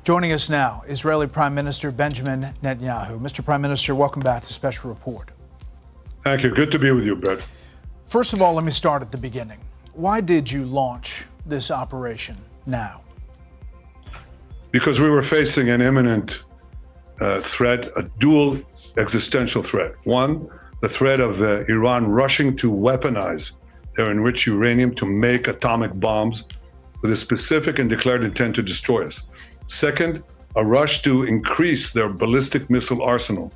Joining us now, Israeli Prime Minister Benjamin Netanyahu. Mr. Prime Minister, welcome back to Special Report. Thank you. Good to be with you, Brett. First of all, let me start at the beginning. Why did you launch this operation now? Because we were facing an imminent threat, a dual existential threat. One, the threat of Iran rushing to weaponize their enriched uranium to make atomic bombs with a specific and declared intent to destroy us. Second, a rush to increase their ballistic missile arsenal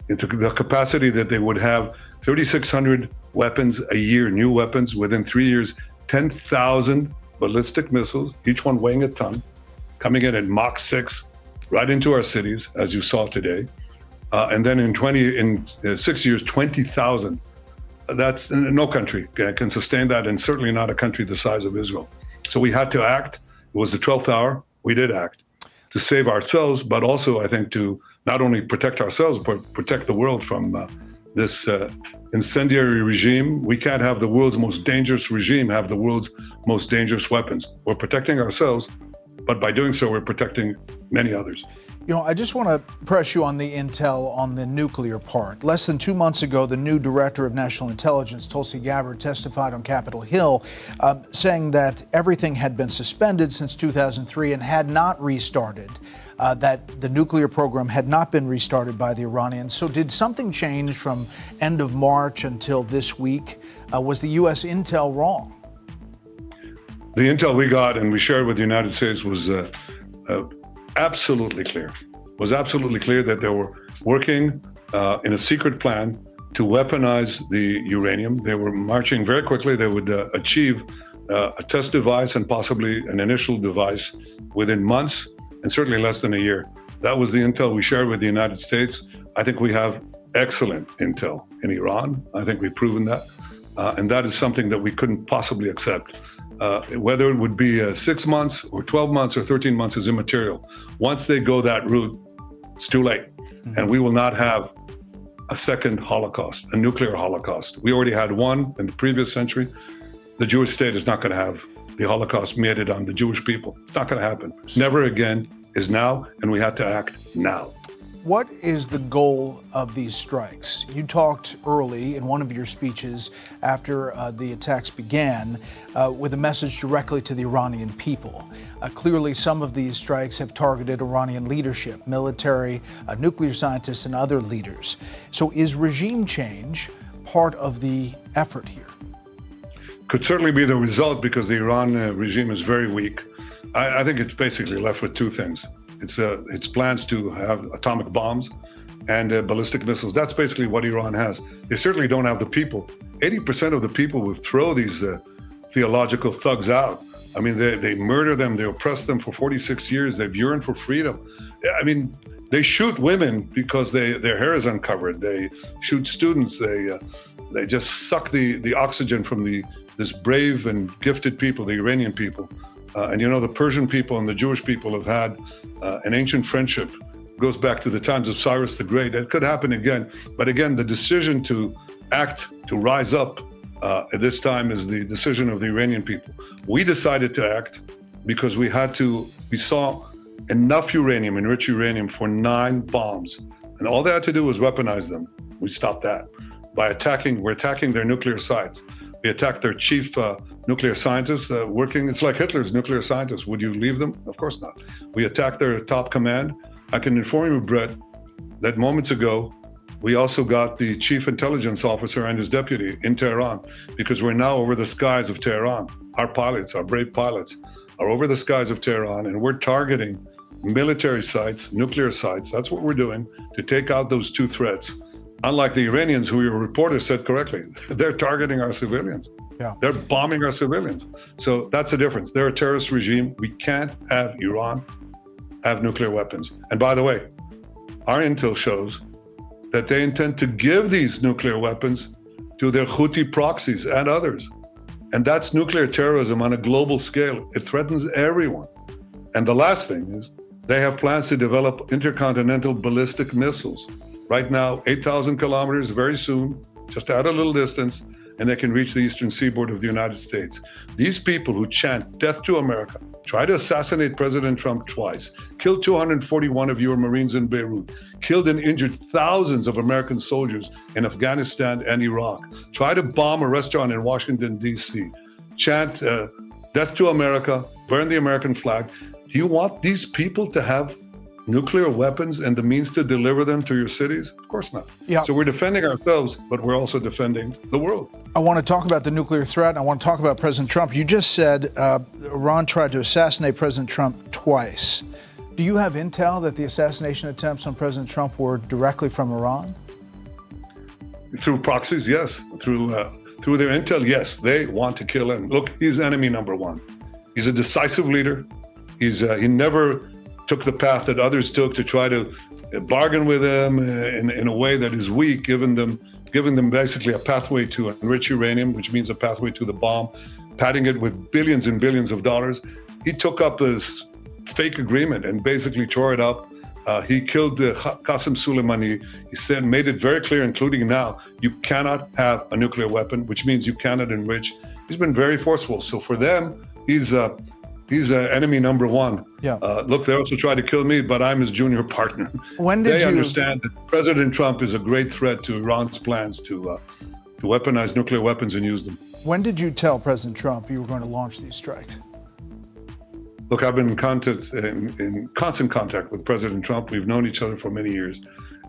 into the capacity that they would have 3,600 weapons a year, new weapons within 3 years, 10,000 ballistic missiles, each one weighing a ton, coming in at Mach 6 right into our cities, as you saw today. And then in 6 years, 20,000. That's no country can sustain that, and certainly not a country the size of Israel. So we had to act. It was the 12th hour. We did act to save ourselves, but also, I think, to not only protect ourselves, but protect the world from this incendiary regime. We can't have the world's most dangerous regime have the world's most dangerous weapons. We're protecting ourselves, but by doing so, we're protecting many others. You know, I just want to press you on the intel on the nuclear part. Less than 2 months ago, the new director of national intelligence, Tulsi Gabbard, testified on Capitol Hill, saying that everything had been suspended since 2003 and had not restarted, that the nuclear program had not been restarted by the Iranians. So did something change from end of March until this week? Was the U.S. intel wrong? The intel we got and we shared with the United States was absolutely clear. Was absolutely clear that they were working in a secret plan to weaponize the uranium. They were marching very quickly. They would achieve a test device and possibly an initial device within months, and certainly less than a year. That was the intel we shared with the United States. I think we have excellent intel in Iran. I think we've proven that. And that is something that we couldn't possibly accept. Whether it would be 6 months or 12 months or 13 months is immaterial. Once they go that route, it's too late. And we will not have a second Holocaust, a nuclear Holocaust. We already had one in the previous century. The Jewish state is not going to have the Holocaust meted on the Jewish people. It's not going to happen. Never again is now, and we had to act now. What is the goal of these strikes? You talked early in one of your speeches after the attacks began with a message directly to the Iranian people. Clearly, some of these strikes have targeted Iranian leadership, military, nuclear scientists, and other leaders. So is regime change part of the effort here? Could certainly be the result because the Iran regime is very weak. I think it's basically left with two things. It's plans to have atomic bombs and ballistic missiles. That's basically what Iran has. They certainly don't have the people. 80% of the people would throw these theological thugs out. I mean, they murder them, they oppress them for 46 years. They've yearned for freedom. I mean, they shoot women because their hair is uncovered. They shoot students. They just suck the oxygen from this brave and gifted people, the Iranian people. And you know, the Persian people and the Jewish people have had an ancient friendship. It goes back to the times of Cyrus the Great. It could happen again. But again, the decision to act, to rise up at this time is the decision of the Iranian people. We decided to act because we saw enough uranium, enriched uranium, for 9 bombs. And all they had to do was weaponize them. We stopped that by we're attacking their nuclear sites. We attacked their chief nuclear scientists working. It's like Hitler's nuclear scientists. Would you leave them? Of course not. We attacked their top command. I can inform you, Brett, that moments ago, we also got the chief intelligence officer and his deputy in Tehran, because we're now over the skies of Tehran. Our pilots, our brave pilots, are over the skies of Tehran, and we're targeting military sites, nuclear sites. That's what we're doing to take out those two threats. Unlike the Iranians, who your reporter said correctly, they're targeting our civilians. Yeah. They're bombing our civilians. So that's the difference. They're a terrorist regime. We can't have Iran have nuclear weapons. And by the way, our intel shows that they intend to give these nuclear weapons to their Houthi proxies and others. And that's nuclear terrorism on a global scale. It threatens everyone. And the last thing is they have plans to develop intercontinental ballistic missiles. Right now, 8,000 kilometers, very soon, just at a little distance, and they can reach the eastern seaboard of the United States. These people who chant death to America, tried to assassinate President Trump twice, killed 241 of your Marines in Beirut, killed and injured thousands of American soldiers in Afghanistan and Iraq, tried to bomb a restaurant in Washington, D.C., chant death to America, burn the American flag. Do you want these people to have nuclear weapons and the means to deliver them to your cities? Of course not. Yeah. So we're defending ourselves, but we're also defending the world. I want to talk about the nuclear threat, and I want to talk about President Trump. You just said Iran tried to assassinate President Trump twice. Do you have intel that the assassination attempts on President Trump were directly from Iran? Through proxies, yes. Through their intel, yes. They want to kill him. Look, he's enemy number one. He's a decisive leader. He never took the path that others took to try to bargain with them in a way that is weak, giving them basically a pathway to enrich uranium, which means a pathway to the bomb, padding it with billions and billions of dollars. He took up this fake agreement and basically tore it up. He killed Qasem Soleimani. He made it very clear, including now, you cannot have a nuclear weapon, which means you cannot enrich. He's been very forceful. So for them, he's enemy number one. Yeah. Look, they also tried to kill me, but I'm his junior partner. When did they understand that President Trump is a great threat to Iran's plans to weaponize nuclear weapons and use them. When did you tell President Trump you were going to launch these strikes? Look, I've been in constant contact with President Trump. We've known each other for many years.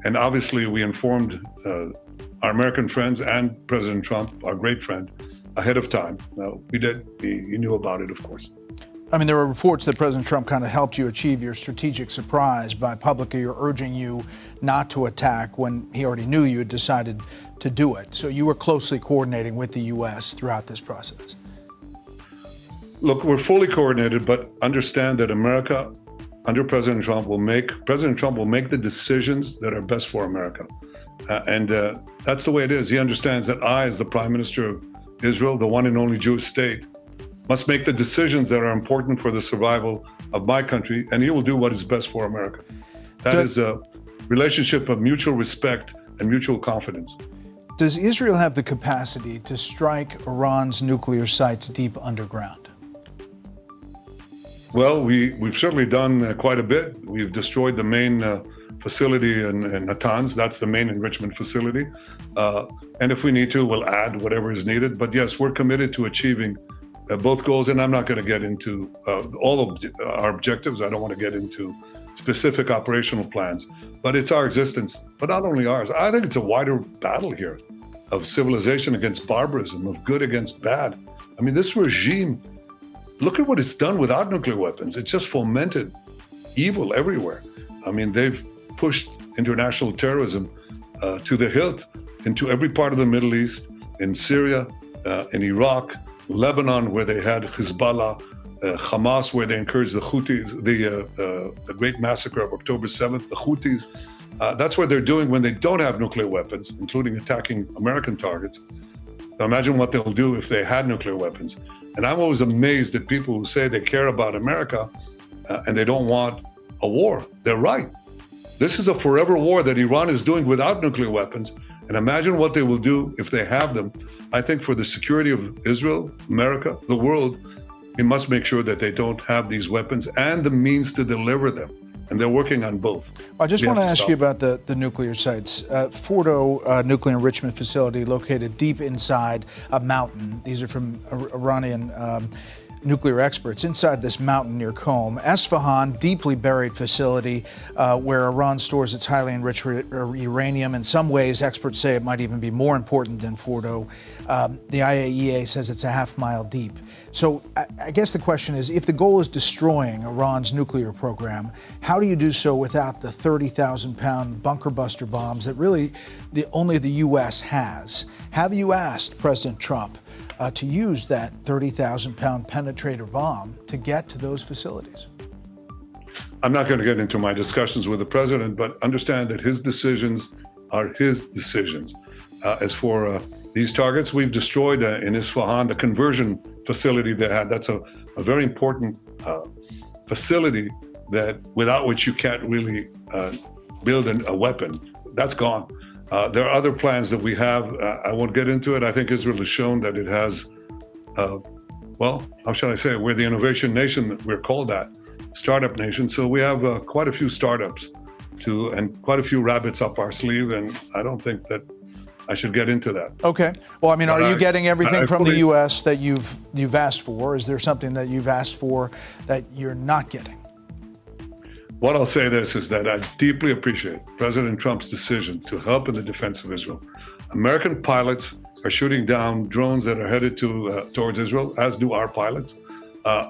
And obviously, we informed our American friends and President Trump, our great friend, ahead of time. We did. He knew about it, of course. I mean, there were reports that President Trump kind of helped you achieve your strategic surprise by publicly urging you not to attack when he already knew you had decided to do it. So you were closely coordinating with the U.S. throughout this process. Look, we're fully coordinated, but understand that America, under President Trump, will make the decisions that are best for America. And that's the way it is. He understands that I, as the Prime Minister of Israel, the one and only Jewish state, must make the decisions that are important for the survival of my country, and he will do what is best for America. That is a relationship of mutual respect and mutual confidence. Does Israel have the capacity to strike Iran's nuclear sites deep underground? Well, we've certainly done quite a bit. We've destroyed the main facility in Natanz. That's the main enrichment facility. And if we need to, we'll add whatever is needed. But yes, we're committed to achieving both goals, and I'm not going to get into all of our objectives. I don't want to get into specific operational plans, but it's our existence, but not only ours. I think it's a wider battle here of civilization against barbarism, of good against bad. I mean, this regime, look at what it's done without nuclear weapons. It just fomented evil everywhere. I mean, they've pushed international terrorism to the hilt into every part of the Middle East, in Syria, in Iraq, Lebanon, where they had Hezbollah, Hamas, where they encouraged the Houthis, the great massacre of October 7th, the Houthis. That's what they're doing when they don't have nuclear weapons, including attacking American targets. So imagine what they'll do if they had nuclear weapons. And I'm always amazed at people who say they care about America and they don't want a war. They're right. This is a forever war that Iran is doing without nuclear weapons. And imagine what they will do if they have them. I think for the security of Israel, America, the world, we must make sure that they don't have these weapons and the means to deliver them. And they're working on both. I just want to ask you about the nuclear sites. Fordo Nuclear Enrichment Facility located deep inside a mountain. These are from Iranian nuclear experts. Inside this mountain near Qom. Esfahan, deeply buried facility where Iran stores its highly enriched uranium. In some ways, experts say it might even be more important than Fordo. The IAEA says it's a half-mile deep. So I guess the question is, if the goal is destroying Iran's nuclear program, how do you do so without the 30,000-pound bunker buster bombs that really only the U.S. has? Have you asked President Trump to use that 30,000-pound penetrator bomb to get to those facilities? I'm not going to get into my discussions with the president, but understand that his decisions are his decisions. As for these targets, we've destroyed in Isfahan the conversion facility they had. That's a very important facility that without which you can't really build a weapon. That's gone. There are other plans that we have. I won't get into it. I think Israel has shown that it has well, how shall I say, we're the innovation nation that we're called that, startup nation. So we have quite a few startups and quite a few rabbits up our sleeve. And I don't think that I should get into that. Okay. Well, I mean, are you getting everything from the U.S. that you've asked for? Is there something that you've asked for that you're not getting? What I'll say this is that I deeply appreciate President Trump's decision to help in the defense of Israel. American pilots are shooting down drones that are headed towards Israel, as do our pilots.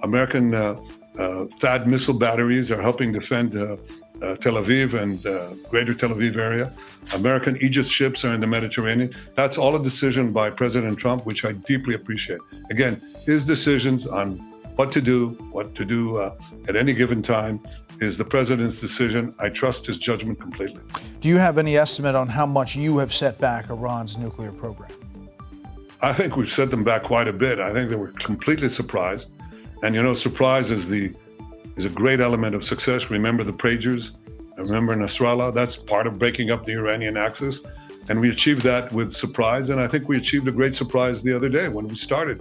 American THAAD missile batteries are helping defend Tel Aviv and greater Tel Aviv area. American Aegis ships are in the Mediterranean. That's all a decision by President Trump, which I deeply appreciate. Again, his decisions on what to do at any given time is the president's decision. I trust his judgment completely. Do you have any estimate on how much you have set back Iran's nuclear program? I think we've set them back quite a bit. I think they were completely surprised. And you know, surprise is a great element of success. Remember the Pagers, remember Nasrallah, that's part of breaking up the Iranian axis. And we achieved that with surprise. And I think we achieved a great surprise the other day when we started.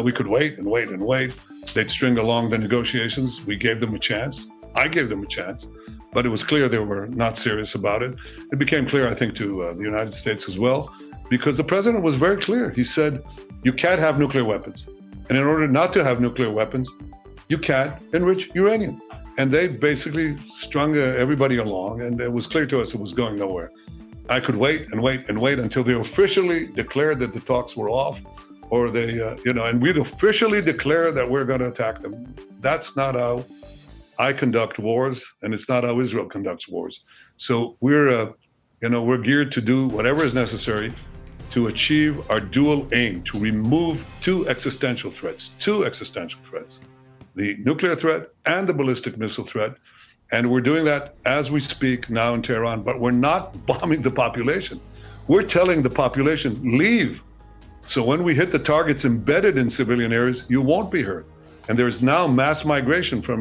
We could wait and wait and wait. They'd string along the negotiations. We gave them a chance. I gave them a chance, but it was clear they were not serious about it. It became clear, I think, to the United States as well, because the president was very clear. He said, you can't have nuclear weapons. And in order not to have nuclear weapons, you can't enrich uranium. And they basically strung everybody along, and it was clear to us it was going nowhere. I could wait and wait and wait until they officially declared that the talks were off, or and we'd officially declare that we're going to attack them. That's not how I conduct wars, and it's not how Israel conducts wars. So we're geared to do whatever is necessary to achieve our dual aim, to remove two existential threats, the nuclear threat and the ballistic missile threat. And we're doing that as we speak now in Tehran, but we're not bombing the population. We're telling the population, leave. So when we hit the targets embedded in civilian areas, you won't be hurt. And there's now mass migration from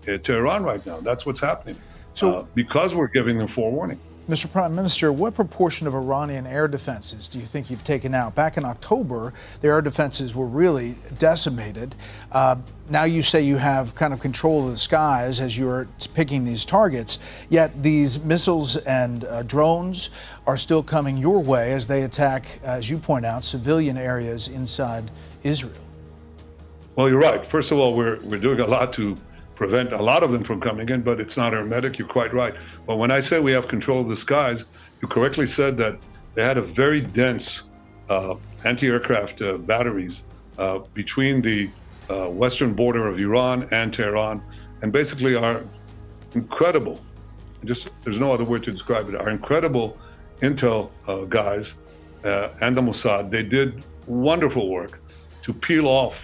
Tehran right now. That's what's happening. So because we're giving them forewarning. Mr. Prime Minister, what proportion of Iranian air defenses do you think you've taken out? Back in October, the air defenses were really decimated. Now you say you have kind of control of the skies as you're picking these targets, yet these missiles and drones are still coming your way as they attack, as you point out, civilian areas inside Israel. Well, you're right. First of all, we're doing a lot to prevent a lot of them from coming in, but it's not hermetic. You're quite right. But when I say we have control of the skies, you correctly said that they had a very dense anti-aircraft batteries between the western border of Iran and Tehran, and basically our incredible, there's no other word to describe it, our incredible intel guys and the Mossad, they did wonderful work to peel off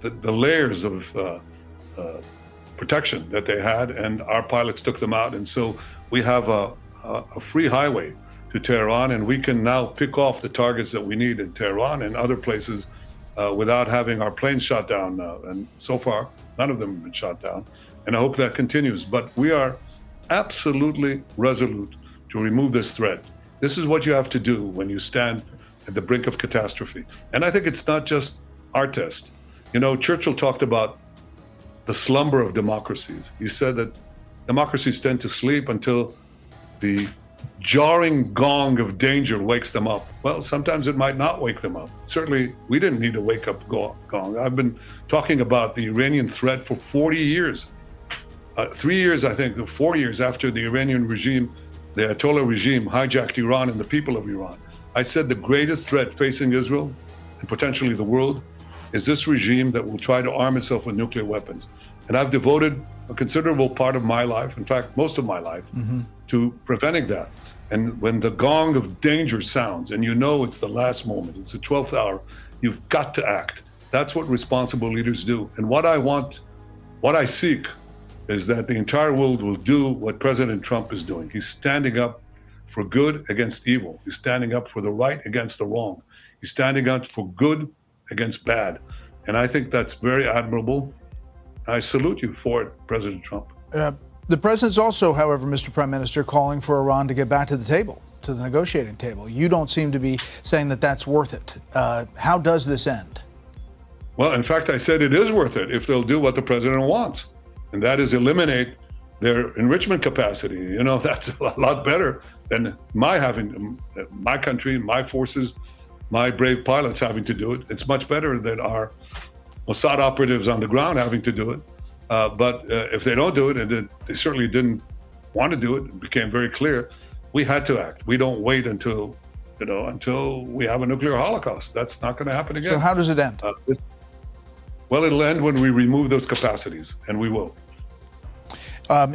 the layers of protection that they had, and our pilots took them out. And so we have a free highway to Tehran, and we can now pick off the targets that we need in Tehran and other places without having our planes shot down. And so far, none of them have been shot down. And I hope that continues. But we are absolutely resolute to remove this threat. This is what you have to do when you stand at the brink of catastrophe. And I think it's not just our test. You know, Churchill talked about the slumber of democracies. He said that democracies tend to sleep until the jarring gong of danger wakes them up. Well, sometimes it might not wake them up. Certainly, we didn't need a wake-up gong. I've been talking about the Iranian threat for 40 years. 3 years, I think, 4 years after the Iranian regime, the Ayatollah regime, hijacked Iran and the people of Iran. I said the greatest threat facing Israel and potentially the world is this regime that will try to arm itself with nuclear weapons. And I've devoted a considerable part of my life, in fact, most of my life, to preventing that. And when the gong of danger sounds, and you know it's the last moment, it's the 12th hour, you've got to act. That's what responsible leaders do. And what I seek is that the entire world will do what President Trump is doing. He's standing up for good against evil. He's standing up for the right against the wrong. He's standing up for good against bad. And I think that's very admirable. I salute you for it, President Trump. The president's also, however, Mr. Prime Minister, calling for Iran to get back to the table, to the negotiating table. You don't seem to be saying that that's worth it. How does this end? Well, in fact, I said it is worth it if they'll do what the president wants, and that is eliminate their enrichment capacity. You know, that's a lot better than my country, my forces, my brave pilots having to do it. It's much better than our Mossad operatives on the ground having to do it. But if they don't do it, and they certainly didn't want to do it became very clear, we had to act. We don't wait until we have a nuclear holocaust. That's not going to happen again. So how does it end? Well, it'll end when we remove those capacities, and we will.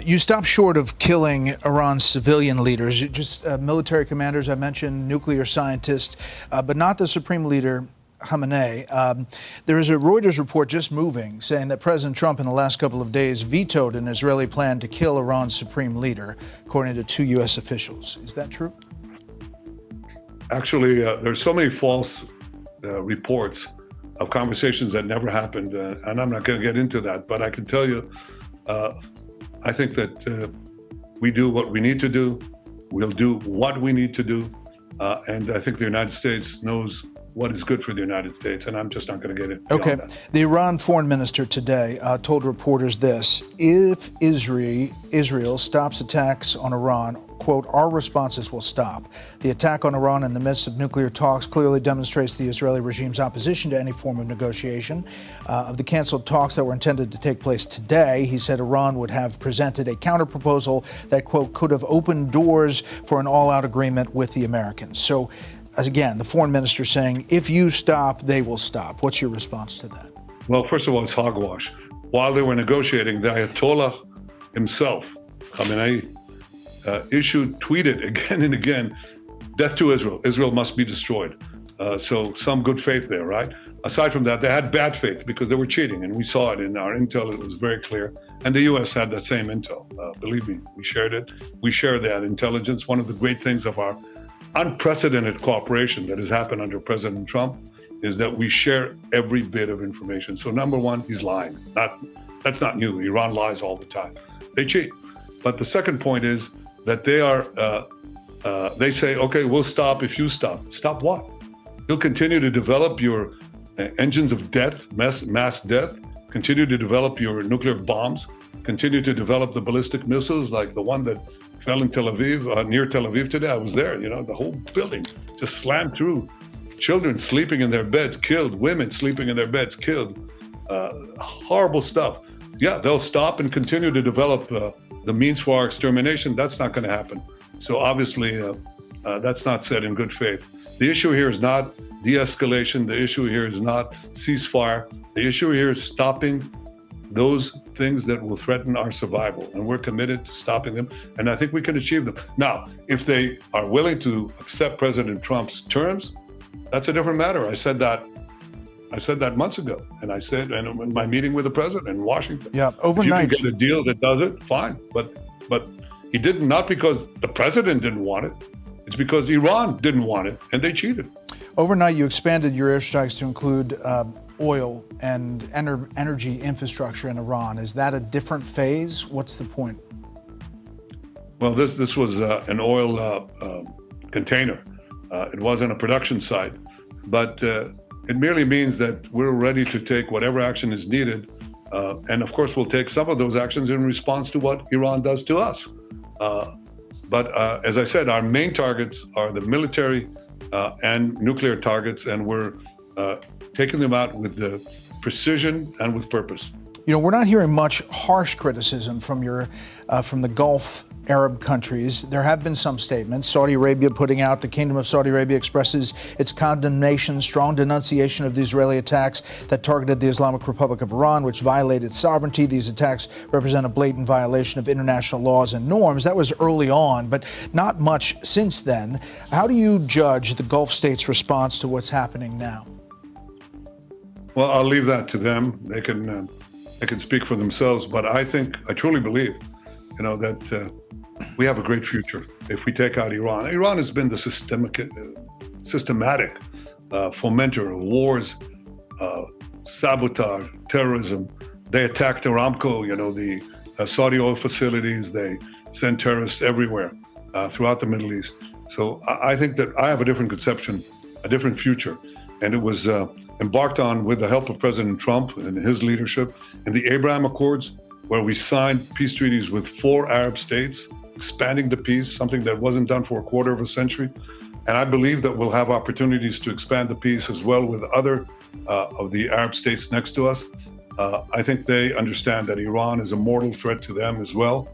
You stop short of killing Iran's civilian leaders, just military commanders, I mentioned nuclear scientists, but not the supreme leader, Khamenei. There is a Reuters report just moving saying that President Trump in the last couple of days vetoed an Israeli plan to kill Iran's supreme leader, according to 2 U.S. officials. Is that true? Actually, there's so many false reports of conversations that never happened, and I'm not going to get into that, but I can tell you, I think that we do what we need to do. We'll do what we need to do. And I think the United States knows what is good for the United States, and I'm just not going to get it. Okay. That. The Iran foreign minister today told reporters this: if Israel stops attacks on Iran, quote, our responses will stop. The attack on Iran in the midst of nuclear talks clearly demonstrates the Israeli regime's opposition to any form of negotiation. Of the canceled talks that were intended to take place today, he said Iran would have presented a counterproposal that, quote, could have opened doors for an all-out agreement with the Americans. So, again, the foreign minister saying, if you stop, they will stop. What's your response to that? Well, first of all, it's hogwash. While they were negotiating, the Ayatollah himself, Khamenei, tweeted again and again, death to Israel. Israel must be destroyed. So some good faith there, right? Aside from that, they had bad faith because they were cheating, and we saw it in our intel. It was very clear. And the U.S. had that same intel. Believe me, we shared it. We share that intelligence. One of the great things of our unprecedented cooperation that has happened under President Trump is that we share every bit of information. So number one, he's lying. That's not new. Iran lies all the time. They cheat. But the second point is that they say, okay, we'll stop if you stop. Stop what? You'll continue to develop your engines of death, mass death, continue to develop your nuclear bombs, continue to develop the ballistic missiles like the one that fell in Tel Aviv, near Tel Aviv today. I was there, the whole building just slammed through. Children sleeping in their beds, killed. Women sleeping in their beds, killed. Horrible stuff. Yeah, they'll stop and continue to develop the means for our extermination. That's not going to happen. So obviously, that's not said in good faith. The issue here is not de-escalation. The issue here is not ceasefire. The issue here is stopping those things that will threaten our survival, and we're committed to stopping them, and I think we can achieve them. Now, if they are willing to accept President Trump's terms, that's a different matter. I said that months ago, and I said, and in my meeting with the president in Washington, overnight, if you can get a deal that does it, fine. But he didn't, not because the president didn't want it. It's because Iran didn't want it, and they cheated. Overnight, you expanded your airstrikes to include oil and energy infrastructure in Iran. Is that a different phase? What's the point? Well, this was an oil container. It wasn't a production site, but it merely means that we're ready to take whatever action is needed. And of course, we'll take some of those actions in response to what Iran does to us. But as I said, our main targets are the military and nuclear targets, and we're taking them out with the precision and with purpose. We're not hearing much harsh criticism from the Gulf Arab countries. There have been some statements. Saudi Arabia putting out, the Kingdom of Saudi Arabia expresses its condemnation, strong denunciation of the Israeli attacks that targeted the Islamic Republic of Iran, which violated sovereignty. These attacks represent a blatant violation of international laws and norms. That was early on, but not much since then. How do you judge the Gulf states' response to what's happening now? Well, I'll leave that to them. They can speak for themselves, but I truly believe, that we have a great future if we take out Iran. Iran has been the systematic fomenter of wars, sabotage, terrorism. They attacked Aramco, the Saudi oil facilities. They send terrorists everywhere throughout the Middle East. So I think that I have a different conception, a different future. and it was embarked on with the help of President Trump and his leadership in the Abraham Accords, where we signed peace treaties with 4 Arab states, expanding the peace, something that wasn't done for a quarter of a century. And I believe that we'll have opportunities to expand the peace as well with other of the Arab states next to us. I think they understand that Iran is a mortal threat to them as well.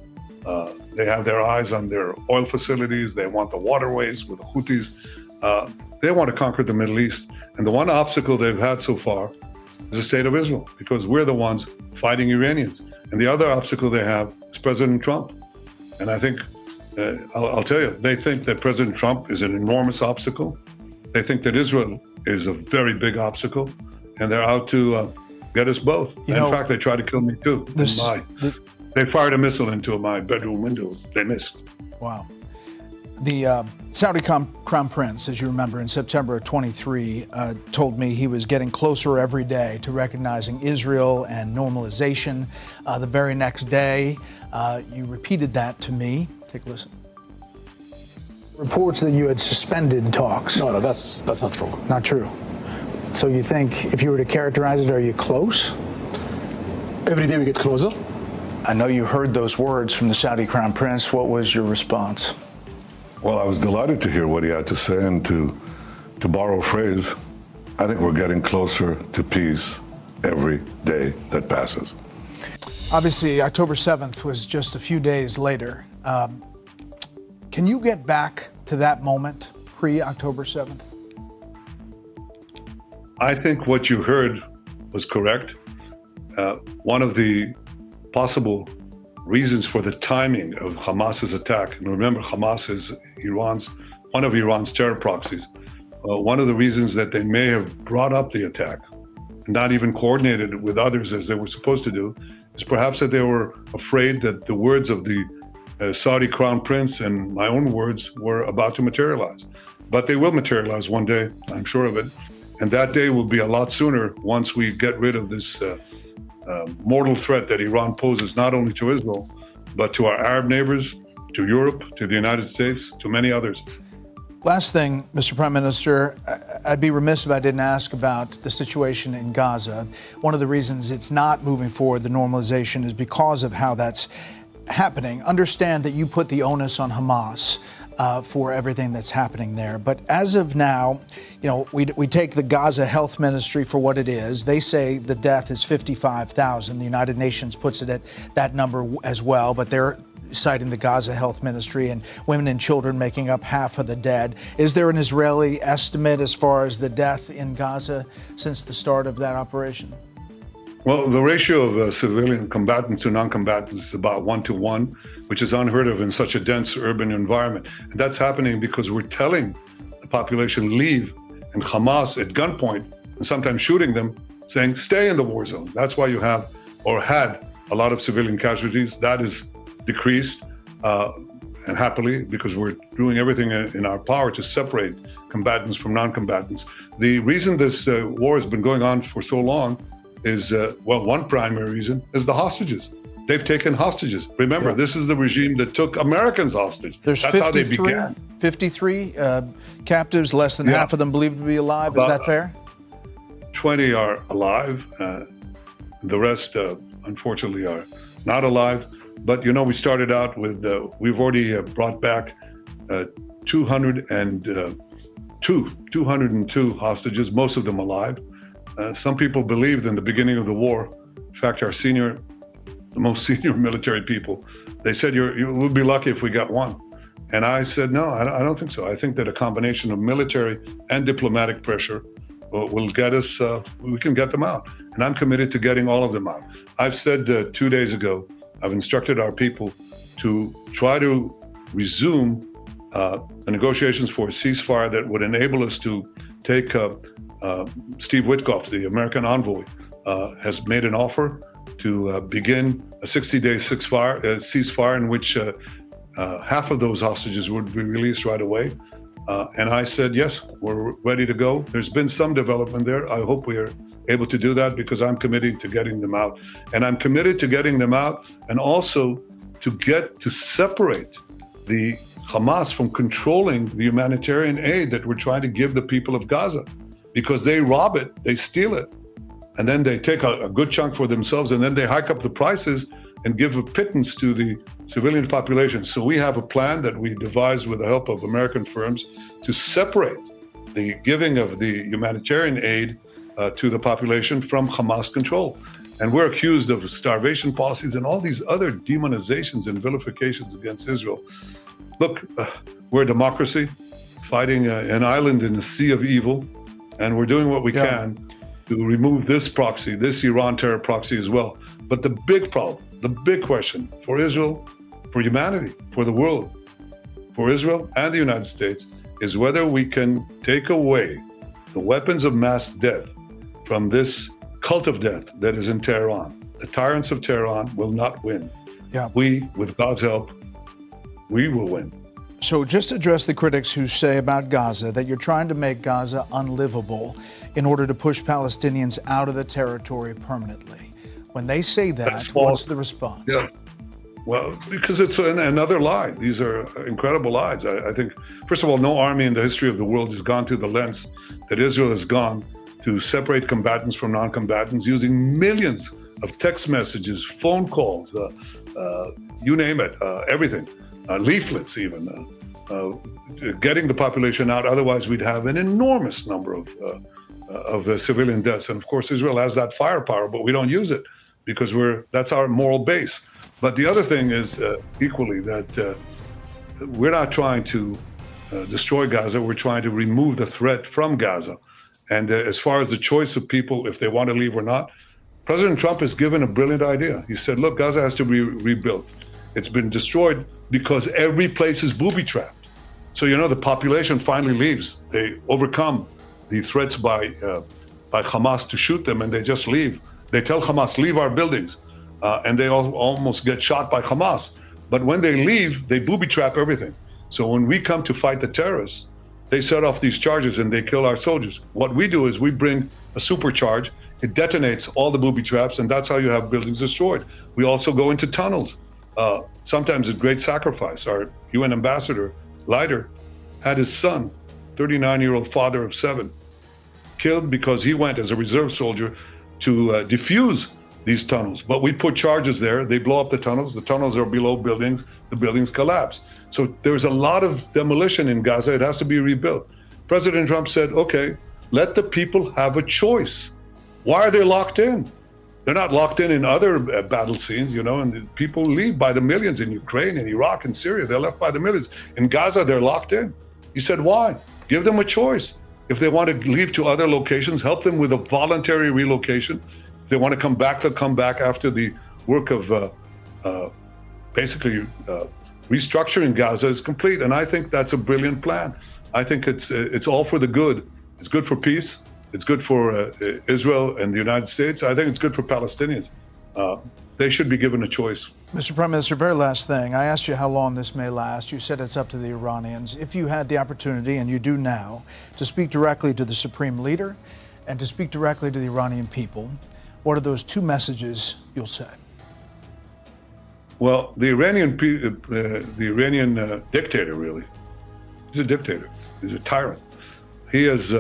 They have their eyes on their oil facilities. They want the waterways with the Houthis. They want to conquer the Middle East. And the one obstacle they've had so far is the state of Israel, because we're the ones fighting Iranians. And the other obstacle they have is President Trump. And I think, I'll tell you, they think that President Trump is an enormous obstacle. They think that Israel is a very big obstacle, and they're out to get us both. In fact, they tried to kill me too. They fired a missile into my bedroom window. They missed. Wow. The Saudi Crown Prince, as you remember, in September of 23, told me he was getting closer every day to recognizing Israel and normalization. The very next day, you repeated that to me. Take a listen. Reports that you had suspended talks. No, that's not true. Not true. So you think, if you were to characterize it, are you close? Every day we get closer. I know you heard those words from the Saudi Crown Prince. What was your response? Well, I was delighted to hear what he had to say, and to borrow a phrase, I think we're getting closer to peace every day that passes. Obviously, October 7th was just a few days later. Can you get back to that moment, pre-October 7th? I think what you heard was correct. One of the possible reasons for the timing of Hamas's attack, and remember, Hamas is one of Iran's terror proxies. One of the reasons that they may have brought up the attack, not even coordinated it with others as they were supposed to do, is perhaps that they were afraid that the words of the Saudi Crown Prince and my own words were about to materialize. But they will materialize one day, I'm sure of it. And that day will be a lot sooner once we get rid of this mortal threat that Iran poses not only to Israel, but to our Arab neighbors, to Europe, to the United States, to many others. Last thing, Mr. Prime Minister, I'd be remiss if I didn't ask about the situation in Gaza. One of the reasons it's not moving forward, the normalization, is because of how that's happening. Understand that you put the onus on Hamas for everything that's happening there. But as of now, you know, we take the Gaza Health Ministry for what it is. They say the death is 55,000. The United Nations puts it at that number as well, but they're citing the Gaza Health Ministry and women and children making up half of the dead. Is there an Israeli estimate as far as the death in Gaza since the start of that operation? Well, the ratio of civilian combatants to non-combatants is about 1-to-1, which is unheard of in such a dense urban environment. And that's happening because we're telling the population leave, and Hamas at gunpoint, and sometimes shooting them, saying stay in the war zone. That's why you have, or had, a lot of civilian casualties. That is decreased, and happily, because we're doing everything in our power to separate combatants from non-combatants. The reason this war has been going on for so long is, well, one primary reason is the hostages. They've taken hostages. Remember, this is the regime that took Americans hostage. There's That's how they began. 53 captives, less than half of them believed to be alive. Is that fair? 20 are alive. The rest, unfortunately, are not alive. But, you know, we started out with, we've already brought back 202 hostages, most of them alive. Some people believed in the beginning of the war, in fact, the most senior military people, they said, you would be lucky if we got one. And I said, no, I don't think so. I think that a combination of military and diplomatic pressure will get us, we can get them out. And I'm committed to getting all of them out. I've said 2 days ago, I've instructed our people to try to resume the negotiations for a ceasefire that would enable us to take Steve Witkoff, the American envoy, has made an offer to begin a 60-day ceasefire in which half of those hostages would be released right away. And I said, yes, we're ready to go. There's been some development there. I hope we are able to do that because I'm committed to getting them out. And I'm committed to getting them out and also to separate the Hamas from controlling the humanitarian aid that we're trying to give the people of Gaza. because they rob it, they steal it, and then they take a good chunk for themselves, and then they hike up the prices and give a pittance to the civilian population. So we have a plan that we devised with the help of American firms to separate the giving of the humanitarian aid to the population from Hamas control. And we're accused of starvation policies and all these other demonizations and vilifications against Israel. Look, we're a democracy fighting an island in the sea of evil, and we're doing what we can to remove this proxy, this Iran terror proxy as well. But the big problem, the big question for Israel, for humanity, for the world, for Israel and the United States is whether we can take away the weapons of mass death from this cult of death that is in Tehran. The tyrants of Tehran will not win. We, with God's help, we will win. So just address the critics who say about Gaza that you're trying to make Gaza unlivable in order to push Palestinians out of the territory permanently. When they say that, what's the response? Yeah. Well, because it's another lie. These are incredible lies. I think, first of all, no army in the history of the world has gone through the lengths that Israel has gone to separate combatants from non-combatants using millions of text messages, phone calls, you name it, everything, leaflets even, getting the population out. Otherwise, we'd have an enormous number of civilian deaths. And of course, Israel has that firepower, but we don't use it because that's our moral base. But the other thing is equally that we're not trying to destroy Gaza. We're trying to remove the threat from Gaza. And as far as the choice of people, if they want to leave or not, President Trump has given a brilliant idea. He said, look, Gaza has to be rebuilt. It's been destroyed because every place is booby-trapped. So, the population finally leaves. They overcome the threats by Hamas to shoot them, and they just leave. They tell Hamas, leave our buildings. And they almost get shot by Hamas. But when they leave, they booby-trap everything. So when we come to fight the terrorists, they set off these charges and they kill our soldiers. What we do is we bring a supercharge, it detonates all the booby traps, and that's how you have buildings destroyed. We also go into tunnels, sometimes at great sacrifice. Our UN ambassador, Leiter, had his son, 39-year-old father of 7, killed because he went as a reserve soldier to defuse these tunnels. But we put charges there, they blow up the tunnels are below buildings, the buildings collapse. So there's a lot of demolition in Gaza, it has to be rebuilt. President Trump said, okay, let the people have a choice. Why are they locked in? They're not locked in other battle scenes, and people leave by the millions in Ukraine, in Iraq, and Syria, they're left by the millions. In Gaza, they're locked in. He said, why? Give them a choice. If they want to leave to other locations, help them with a voluntary relocation. If they want to come back, they'll come back after the work of basically restructuring Gaza is complete. And I think that's a brilliant plan. I think it's all for the good. It's good for peace. It's good for Israel and the United States. I think it's good for Palestinians. They should be given a choice. Mr. Prime Minister, very last thing. I asked you how long this may last. You said it's up to the Iranians. If you had the opportunity, and you do now, to speak directly to the Supreme Leader and to speak directly to the Iranian people, what are those 2 messages you'll say? Well, the Iranian dictator, really, he's a dictator. He's a tyrant. He has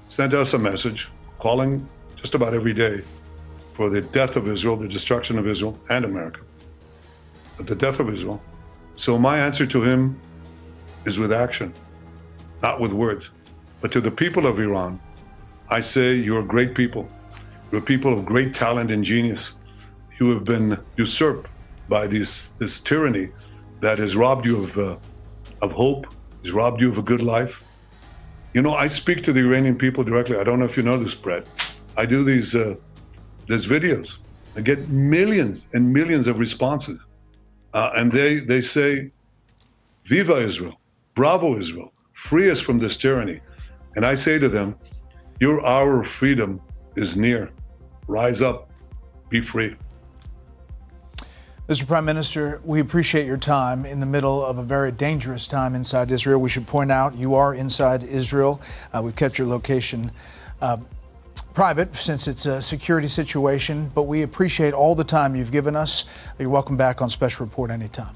sent us a message calling just about every day for the death of Israel, the destruction of Israel and America, but the death of Israel. So my answer to him is with action, not with words. But to the people of Iran, I say you're great people. You're people of great talent and genius. You have been usurped by this tyranny that has robbed you of hope, has robbed you of a good life. I speak to the Iranian people directly. I don't know if you know this, Brett. I do these videos. I get millions and millions of responses. And they say, Viva Israel, bravo Israel, free us from this tyranny. And I say to them, your hour of freedom is near. Rise up, be free. Mr. Prime Minister, we appreciate your time in the middle of a very dangerous time inside Israel. We should point out you are inside Israel. We've kept your location private since it's a security situation, but we appreciate all the time you've given us. You're welcome back on Special Report anytime.